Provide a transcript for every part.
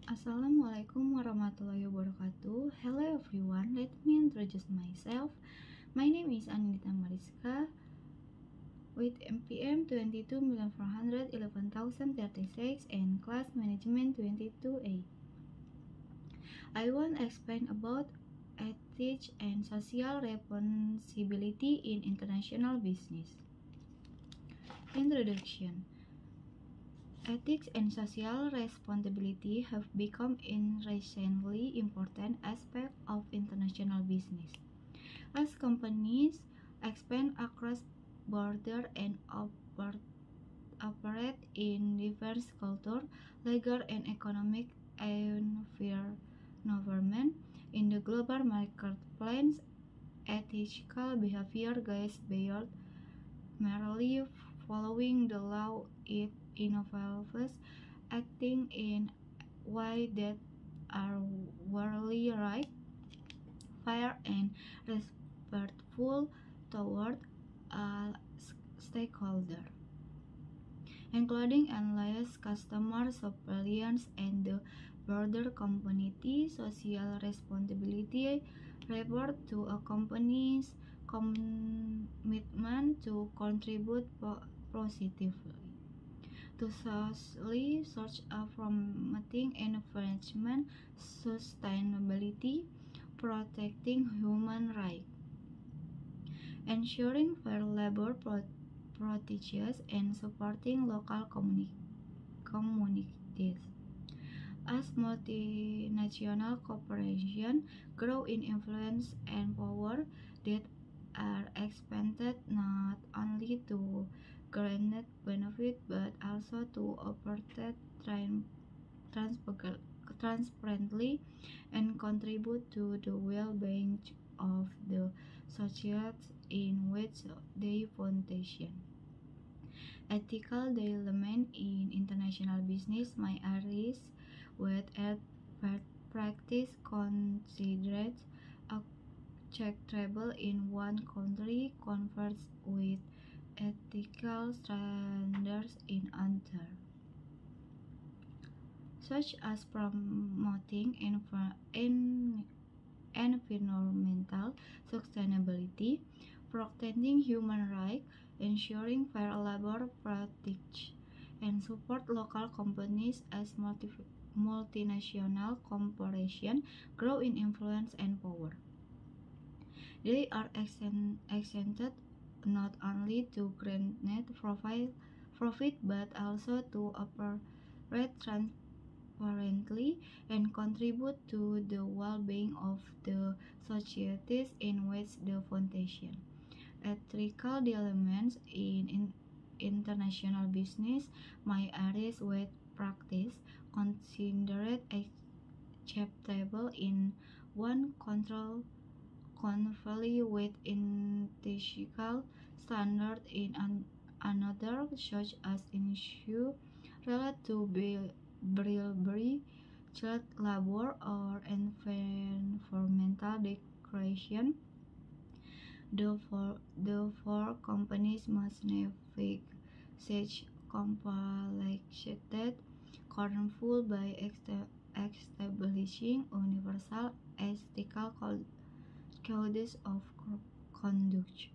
Assalamualaikum warahmatullahi wabarakatuh. Hello everyone, let me introduce myself. My name is Anindita Mariska with MPM 22,411,036 and class management 22A. I want to explain about ethics and social responsibility in international business. Introduction. Ethics and social responsibility have become increasingly important aspects of international business. As companies expand across borders and operate in diverse culture, legal and economic environment in the global marketplace, ethical behavior goes beyond merely following the law. It involves acting in ways that are morally right, fair, and respectful toward a stakeholder, including allies, customers, suppliers, and the broader community. Social responsibility refers to a company's commitment to contribute positively to society, such as promoting environment sustainability, protecting human rights, ensuring fair labor practices, and supporting local communities. As multinational corporations grow in influence and power, that are expected not only to garner benefit but also to operate transparently and contribute to the well-being of the society in which they function. Ethical development in international business may arise with practice considered acceptable in one country converts with ethical standards in another, such as promoting environmental sustainability, protecting human rights, ensuring fair labor practices, and support local companies as multinational corporations grow in influence and power. They are exempted not only to grant net profit but also to operate transparently and contribute to the well-being of the societies in which the foundation. Ethical developments in international business may arise with practice considered acceptable in one control conformly with ethical standards in another, such as issues related to bribery, child labor, or environmental degradation. Therefore, companies must navigate such complicated harmful by establishing universal ethical codes of conduct.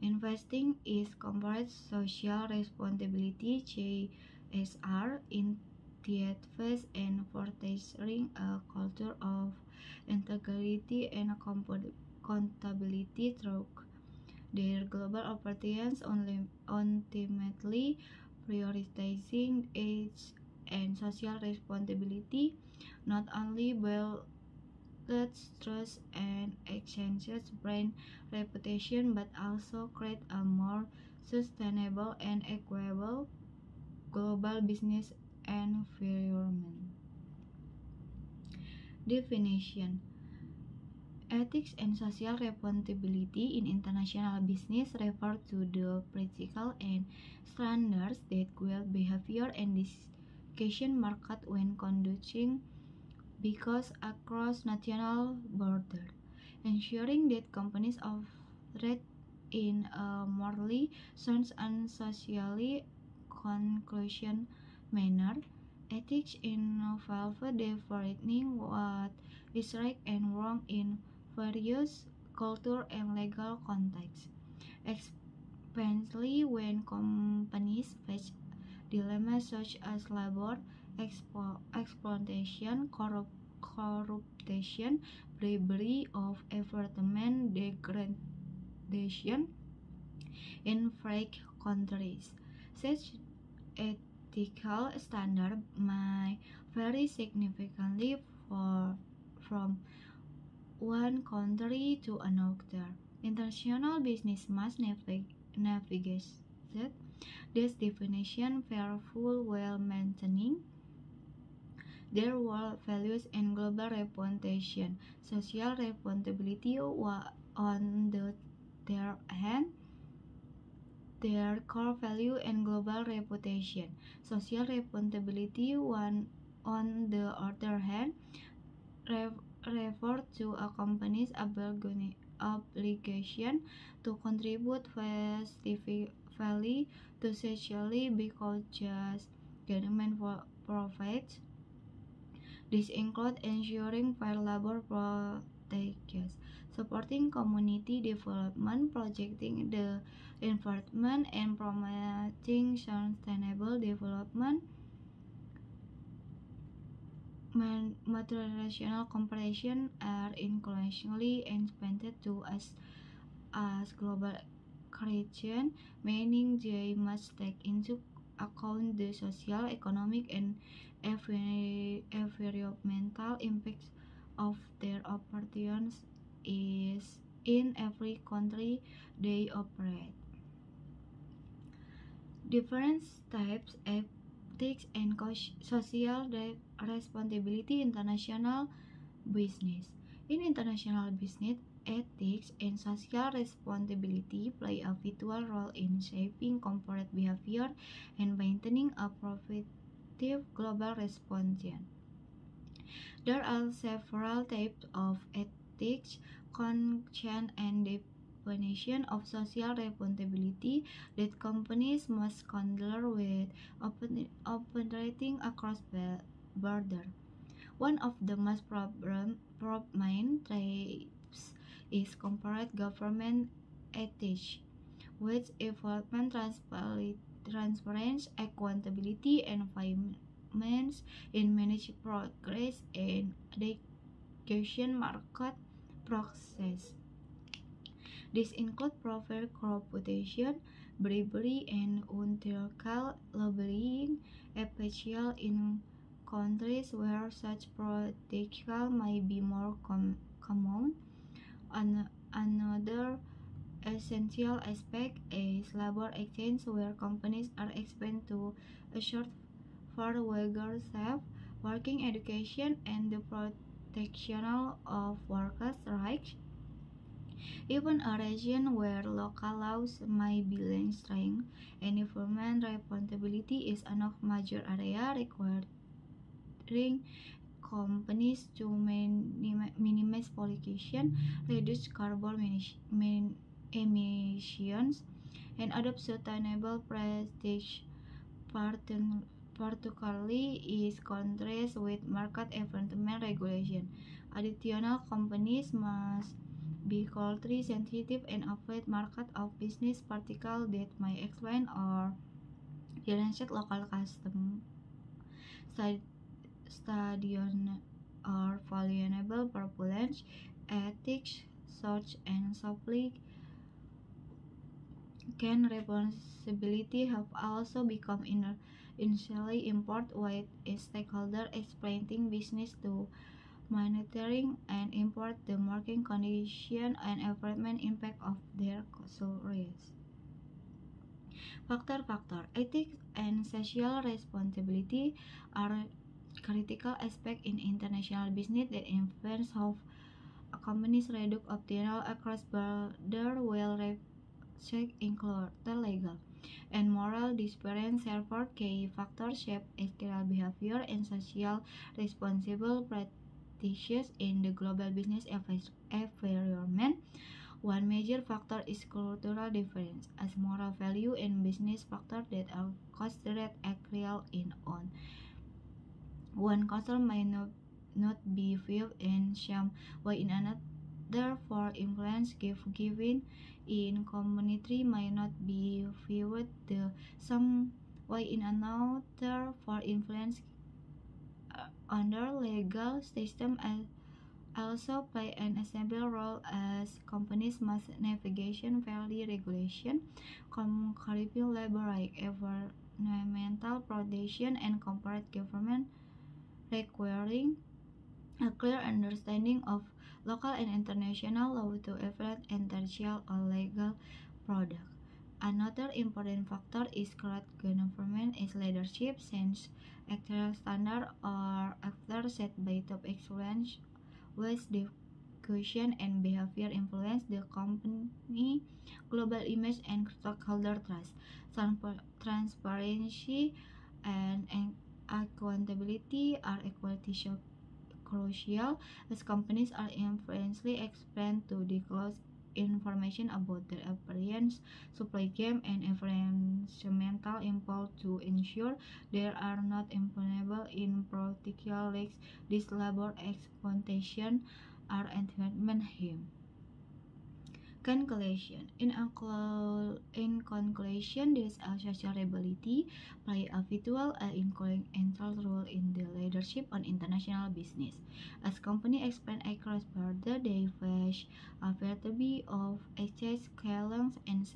Investing is corporate social responsibility (CSR) initiatives and fostering a culture of integrity and accountability through their global operations, ultimately prioritizing age and social responsibility not only build trust and exchanges brand reputation but also create a more sustainable and equitable global business environment. Definition. Ethics and social responsibility in international business refer to the principles and standards that guide behavior and decision market when conducting because across national borders, ensuring that companies operate in a morally sound and socially conscious manner. Ethics involve defining what is right and wrong in various cultural and legal contexts, especially when companies face dilemmas such as labor exploitation, corruption, bribery of environment degradation in free countries. Such ethical standards may vary significantly from one country to another. International business must navigate this definition carefully while maintaining their world values and global reputation. Social responsibility, on the other hand, their core value and global reputation. Social responsibility, on the other hand, refer to a company's obligation to contribute positively to society because just government profits. This includes ensuring fair labor practices, supporting community development, protecting the environment, and promoting sustainable development. Multinational corporations are increasingly expanded to as global creation, meaning they must take into account the social, economic, and environmental impacts of their operations is in every country they operate. Different types of ethics and social responsibility international business. In international business, ethics and social responsibility play a vital role in shaping corporate behavior and maintaining a productive global response. There are several types of ethics, content, and definition of social responsibility that companies must consider with operating across borders. One of the most prominent types is corporate governance ethics, which involves transparency, accountability, and environments in managing progress and education market process. This includes profit corruption, bribery, and unethical lobbying, especially in countries where such practices may be more common. Another essential aspect is labor exchange, where companies are expected to assure for workers' safe working education and the protection of workers' rights. Even a region where local laws may be less strict, environment responsibility is another major area requiring companies to minimize pollution, reduce carbon emissions, and adopt sustainable practices, particularly in countries with market environment regulation. Additional companies must be culturally sensitive and avoid market of business practices that may explain or challenge local custom. Stadion or vulnerable populations, ethics, such and supply can responsibility have also become initially important with stakeholders explaining business to monitoring and import the market condition and environment impact of their service. Factor ethics and social responsibility are critical aspects in international business that influence how companies reduce obstacle across borders while check include the legal and moral disparities. Therefore, key factors shape ethical behavior and social responsible practices in the global business environment. One major factor is cultural difference, as moral value and business factors that are considered crucial in own One culture may not be viewed in some way in another. For influence, giving in community may not be viewed the same way in another. For influence, under legal system also play an essential role as companies must navigation fairly regulation, curriculum labor right, environmental protection, and corporate government, requiring a clear understanding of local and international law to avoid intentional or legal product. Another important factor is correct government is leadership, since actual standards are after set by top excellence with discussion and behavior influence the company global image and stockholder trust. Transparency and accountability are equally crucial, as companies are influentially expected to disclose information about their operations, supply chain, and environmental impact to ensure there are not impunable in particular leaks, this labor exploitation or environment harm. Conclusion. In conclusion, this social ability play a vital and influential role in the leadership on international business. As companies expand across borders, they face a variety of exchange challenges and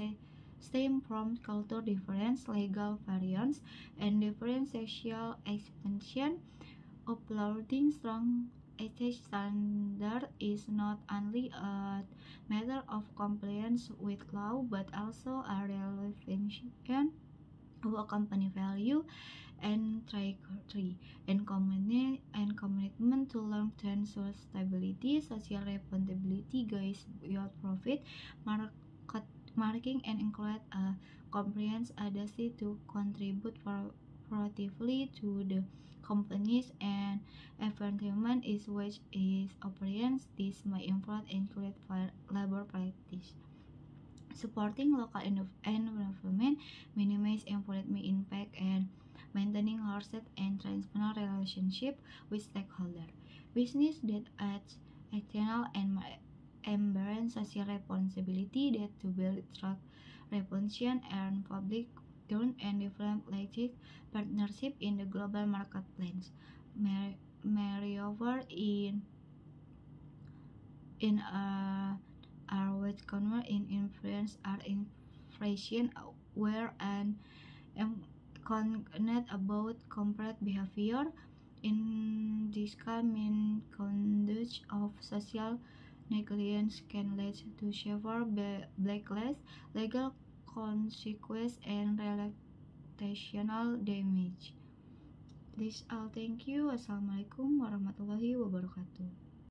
stem from cultural difference, legal variance, and different social expectations. Uploading strong ethics standard is not only a matter of compliance with law but also a relevant of a company value and trajectory and commitment to long-term sustainability, social responsibility, guys beyond profit, market marking and include a comprehensive agency to contribute proactively to the companies and environment is which is operations. This may include fair labor practice, supporting local environment, minimize environmental impact, and maintaining healthy and transparent relationship with stakeholders. Business that adds external and embrace social responsibility that to build trust, reputation, and public trust and develop legit partnership in the global marketplace. Moreover, in are what convert in influence are inflation aware and connect about corporate behavior. In this mean conduct of social negligence can lead to severe blacklist, legal consequence, and reputational damage. This all. Thank you. Wassalamualaikum warahmatullahi wabarakatuh.